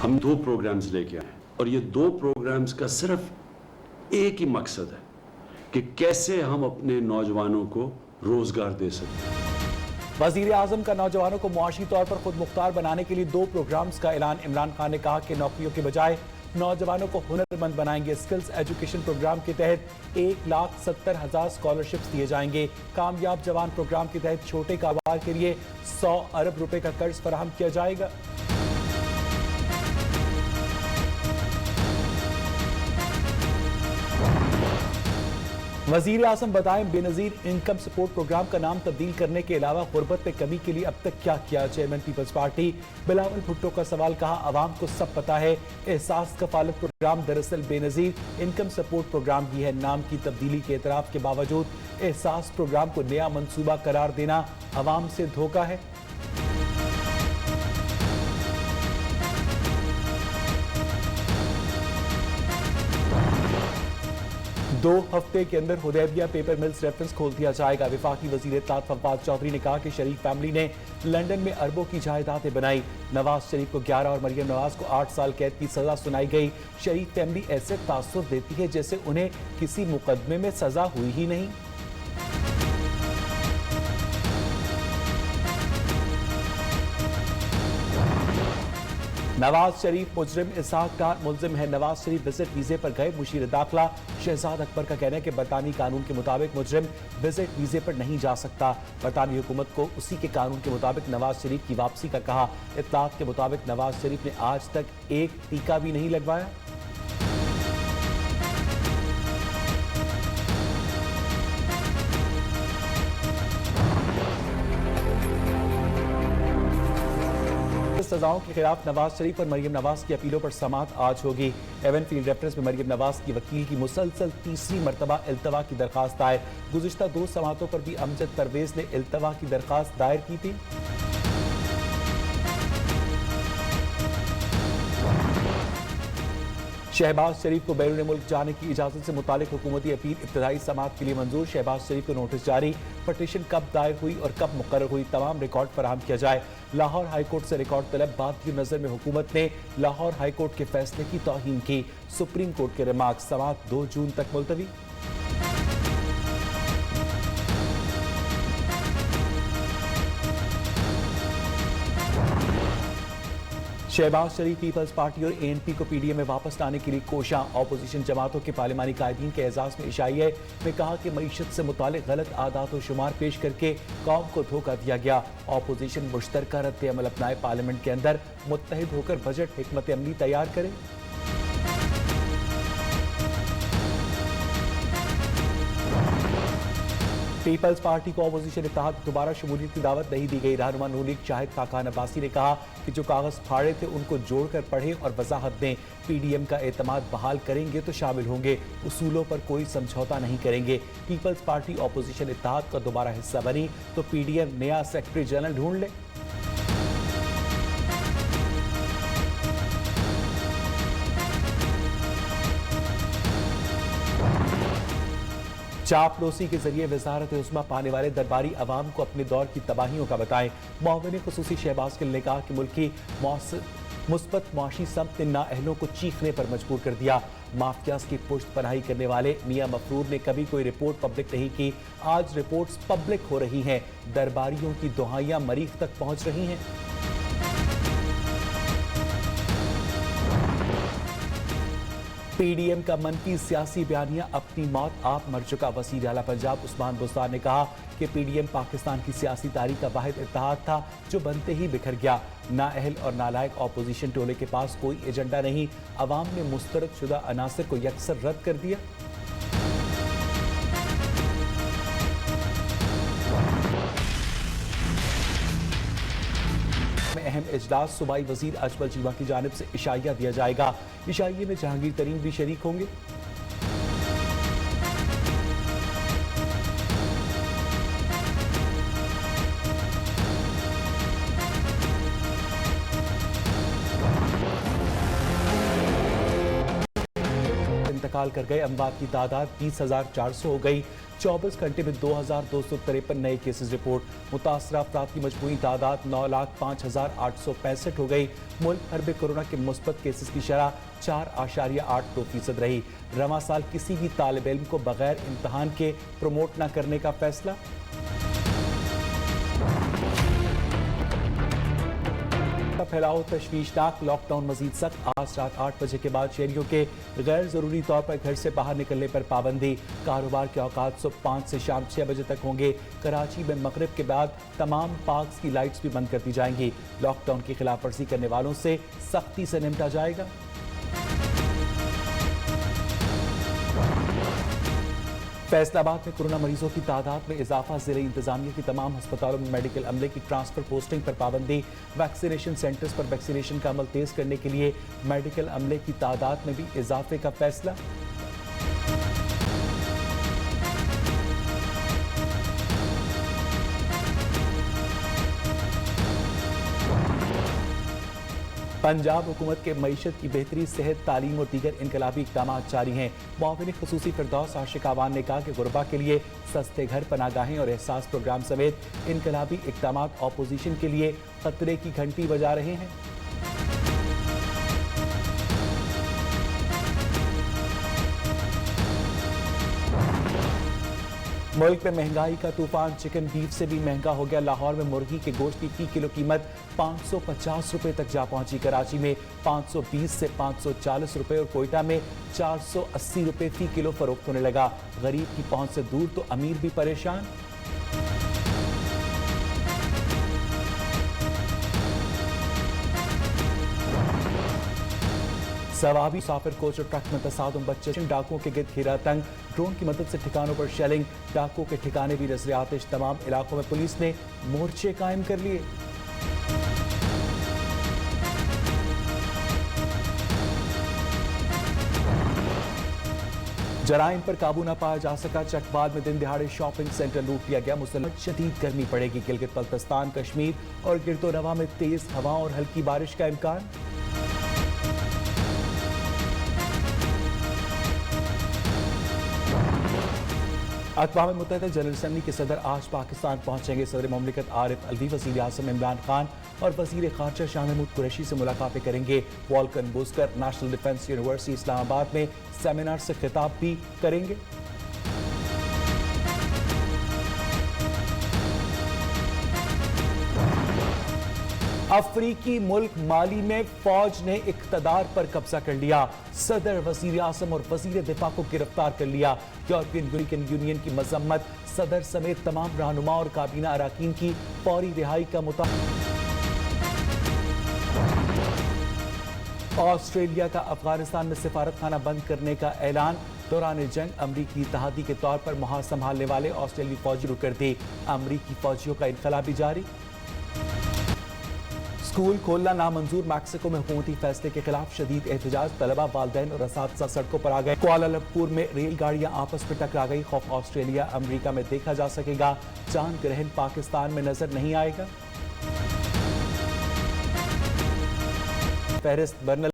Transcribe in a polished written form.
हम 2 प्रोग्राम्स लेके आए और ये 2 प्रोग्राम्स का सिर्फ एक ही मकसद है कि कैसे हम अपने नौजवानों को रोजगार दे सकते हैं। वजीर आजम का नौजवानों को मुआशी तौर पर खुद मुख्तार बनाने के लिए 2 प्रोग्राम्स का ऐलान। इमरान खान ने कहा कि नौकरियों के बजाय नौजवानों को हुनरमंद बनाएंगे। स्किल्स एजुकेशन प्रोग्राम के तहत 1,70,000 स्कॉलरशिप्स दिए जाएंगे। कामयाब जवान प्रोग्राम के तहत छोटे कारोबार के लिए 100 अरब रुपए का कर्ज फराहम किया जाएगा। वजीर आजम बताएं, बेनजीर इनकम सपोर्ट प्रोग्राम का नाम तब्दील करने के अलावा गुर्बत में कमी के लिए अब तक क्या किया। चेयरमैन पीपल्स पार्टी बिलावल भुट्टो का सवाल। कहा, आवाम को सब पता है। एहसास कफालत प्रोग्राम दरअसल बेनजीर इनकम सपोर्ट प्रोग्राम ही है। नाम की तब्दीली के एतराफ के बावजूद एहसास प्रोग्राम को नया मंसूबा करार देना आवाम से धोखा है। दो हफ्ते के अंदर हुदैबिया पेपर मिल्स रेफरेंस खोल दिया जाएगा। वफाकी वजीर इत्तलात फवाद चौधरी ने कहा कि शरीफ फैमिली ने लंदन में अरबों की जायदादें बनाई। नवाज शरीफ को 11 और मरियम नवाज को 8 साल कैद की सजा सुनाई गई। शरीफ फैमिली ऐसे तासुर देती है जैसे उन्हें किसी मुकदमे में सजा हुई ही नहीं। नवाज शरीफ मुजरिम, इसहाक डार मुलजिम है। नवाज शरीफ विजिट वीजे पर गए, मुशीर दाखिला शहजाद अकबर का कहना है कि बरतानी कानून के मुताबिक मुजरिम विजिट वीजे पर नहीं जा सकता। बरतानी हुकूमत को उसी के कानून के मुताबिक नवाज शरीफ की वापसी का कहा। इत्तलात के मुताबिक नवाज शरीफ ने आज तक एक टीका भी नहीं लगवाया। सजाओं के खिलाफ नवाज शरीफ और मरियम नवाज की अपीलों पर समाअत आज होगी। एवन फील्ड रेफरेंस में मरियम नवाज की वकील की मुसलसल तीसरी मरतबा इल्तवा की दरखास्त दायर। गुज़िश्ता 2 समाअतों पर भी अमजद परवेज ने इल्तवा की दरखास्त दायर की थी। शहबाज शरीफ को बैरून मुल्क जाने की इजाजत से मुतालिक हुकूमती अपील इब्तदाई समाअत के लिए मंजूर। शहबाज शरीफ को नोटिस जारी। पटिशन कब दायर हुई और कब मुकर्रर हुई, तमाम रिकॉर्ड फराहम किया जाए। लाहौर हाईकोर्ट से रिकॉर्ड तलब। बात की नजर में हुकूमत ने लाहौर हाईकोर्ट के फैसले की तौहीन की। सुप्रीम कोर्ट के रिमार्क। समाअत 2 जून तक मुलतवी। शहबाज शरीफ पीपल्स पार्टी और एएनपी को पीडीएम में वापस लाने के लिए कोशां। ऑपोजिशन जमातों के पार्लिमानी कायदीन के एजाज में इशाइया में कहा कि मईशत से मुतालिक गलत आदात और शुमार पेश करके कौम को धोखा दिया गया। ऑपोजिशन मुश्तरका रद्द अमल अपनाए, पार्लियामेंट के अंदर मुत्तहिद होकर बजट हिकमत अमली तैयार करे। पीपल्स पार्टी को अपोजिशन इत्तेहाद दोबारा शमूलियत की दावत नहीं दी गई। रहनुमा नून लीग शाहिद खाकान अब्बासी ने कहा कि जो कागज फाड़े थे उनको जोड़कर पढ़ें और वजाहत दें। पीडीएम का एतमाद बहाल करेंगे तो शामिल होंगे, उसूलों पर कोई समझौता नहीं करेंगे। पीपल्स पार्टी अपोजिशन इत्तेहाद का दोबारा हिस्सा बनी तो पीडीएम नया सेक्रेटरी जनरल ढूंढ ले। चापलूसी के जरिए वजारत उस्मा पाने वाले दरबारी अवाम को अपने दौर की तबाहियों का बताएं। मुआविन खुसूसी शहबाज गिल ने कहा कि मुल्क की मुस्बत मुआशी समत ने नाअहलों को चीखने पर मजबूर कर दिया। माफियाज की पुश्त पनाही करने वाले मियां मफरूर ने कभी कोई रिपोर्ट पब्लिक नहीं की, आज रिपोर्ट्स पब्लिक हो रही हैं। दरबारियों की दुहाइयां मरीख तक पहुंच रही हैं। पीडीएम का मनफी सियासी बयानिया अपनी मौत आप मर चुका। वज़ीर आला पंजाब उस्मान बुज़दार ने कहा कि पीडीएम पाकिस्तान की सियासी तारीख का वाहिद इत्तेहाद था जो बनते ही बिखर गया। नाअहल और नालायक ऑपोजिशन टोले के पास कोई एजेंडा नहीं, अवाम ने मुस्तरद शुदा अनासर को यकसर रद्द कर दिया। अहम इजलास सूबाई वजीर अजमल चीमा की जानिब से इशाइया दिया जाएगा। इशाइये में जहांगीर तरीन भी शरीक होंगे। इंतकाल कर गए। अमवात की तादाद 20,400 हो गई। 24 घंटे में 2,253 नए केसेस रिपोर्ट। मुतासरा अफराद की मजमूई तादाद 9,05,865 हो गई। मुल्क भर में कोरोना के मुस्बत केसेस की शरह 4.82% रही। रवां साल किसी भी तालिब इल्म को बगैर इम्तहान के प्रमोट न करने का फैसला। फैलाव तशवीशनाक, लॉकडाउन मजीद सख्त। आज रात 8 बजे के बाद शहरियों के गैर जरूरी तौर पर घर से बाहर निकलने पर पाबंदी। कारोबार के औकात सुबह 5 से शाम 6 बजे तक होंगे। कराची में मगरिब के बाद तमाम पार्क्स की लाइट्स भी बंद कर दी जाएंगी। लॉकडाउन की खिलाफ वर्जी करने वालों से सख्ती से निपटा जाएगा। फैसलाबाद में कोरोना मरीजों की तादाद में इजाफा। जिले इंतजामिया की तमाम अस्पतालों में मेडिकल अमले की ट्रांसफर पोस्टिंग पर पाबंदी। वैक्सीनेशन सेंटर्स पर वैक्सीनेशन का अमल तेज करने के लिए मेडिकल अमले की तादाद में भी इजाफे का फैसला। पंजाब हुकूमत के मईशत की बेहतरी, सेहत, तालीम और दीगर इनकलाबी इक़दाम जारी हैं। मुआविन खुसूसी फिरदौस आशिक आवान ने कहा कि गुरबा के लिए सस्ते घर, पनागाहें और एहसास प्रोग्राम समेत इनकलाबी इक़दाम अपोजिशन के लिए खतरे की घंटी बजा रहे हैं। मुल्क में महंगाई का तूफान। चिकन बीफ से भी महंगा हो गया। लाहौर में मुर्गी के गोश्त की फी किलो कीमत 550 रुपए तक जा पहुंची। कराची में 520 से 540 रुपए और कोयटा में 480 रुपए फी किलो फरोख्त होने लगा। गरीब की पहुंच से दूर तो अमीर भी परेशान। सवाबी मुसाफिर कोच और ट्रक में तसादुम, बच्चे डाकुओं के गिर्द घेरा तंग। ड्रोन की मदद से ठिकानों पर शेलिंग। डाकुओं के ठिकाने भी नजर आतिश। तमाम इलाकों में पुलिस ने मोर्चे कायम कर लिए। जराइम पर काबू न पाया जा सका। चकवाल में दिन दिहाड़े शॉपिंग सेंटर लूट लिया गया। मुसलसल शदीद गर्मी पड़ेगी। गिलगित बल्तिस्तान, कश्मीर और गिरदोनवा में तेज हवाओं और हल्की बारिश का इम्कान। अक़वाम मुत्तहिदा जनरल असम्बली के सदर आज पाकिस्तान पहुंचेंगे। सदर मुमलिकत आरिफ अलवी, वज़ीर आज़म इमरान खान और वज़ीर ख़ारजा शाह महमूद कुरैशी से मुलाकातें करेंगे। वॉल्कन बुस्कर नेशनल डिफेंस यूनिवर्सिटी इस्लामाबाद में सेमिनार से खिताब भी करेंगे। अफ्रीकी मुल्क माली में फौज ने इक़्तिदार पर कब्जा कर लिया। सदर, वज़ीर आज़म और वज़ीर दिफा को गिरफ्तार कर लिया। यूरोपियन यूनियन की मजम्मत। सदर समेत तमाम रहनुमा और काबीना अराकीन की फौरी रिहाई का ऑस्ट्रेलिया का अफगानिस्तान में सिफारत खाना बंद करने का ऐलान। दौरान जंग अमरीकी इत्तहादी के तौर पर मुहाज संभालने वाले ऑस्ट्रेलियाई फौजी रुक कर दी। अमरीकी फौजियों का इनखला भी जारी। स्कूल खोलना नामंजूर। मैक्सिको में हुकूमती फैसले के खिलाफ शदीद एहतजाज। तलबा, वालिदैन और असातिज़ा सड़कों पर आ गए। कुआलालंपुर में रेलगाड़ियां आपस में टकरा गई। खौफ ऑस्ट्रेलिया अमरीका में देखा जा सकेगा। चांद ग्रहण पाकिस्तान में नजर नहीं आएगा। फहरिस्त बर्नल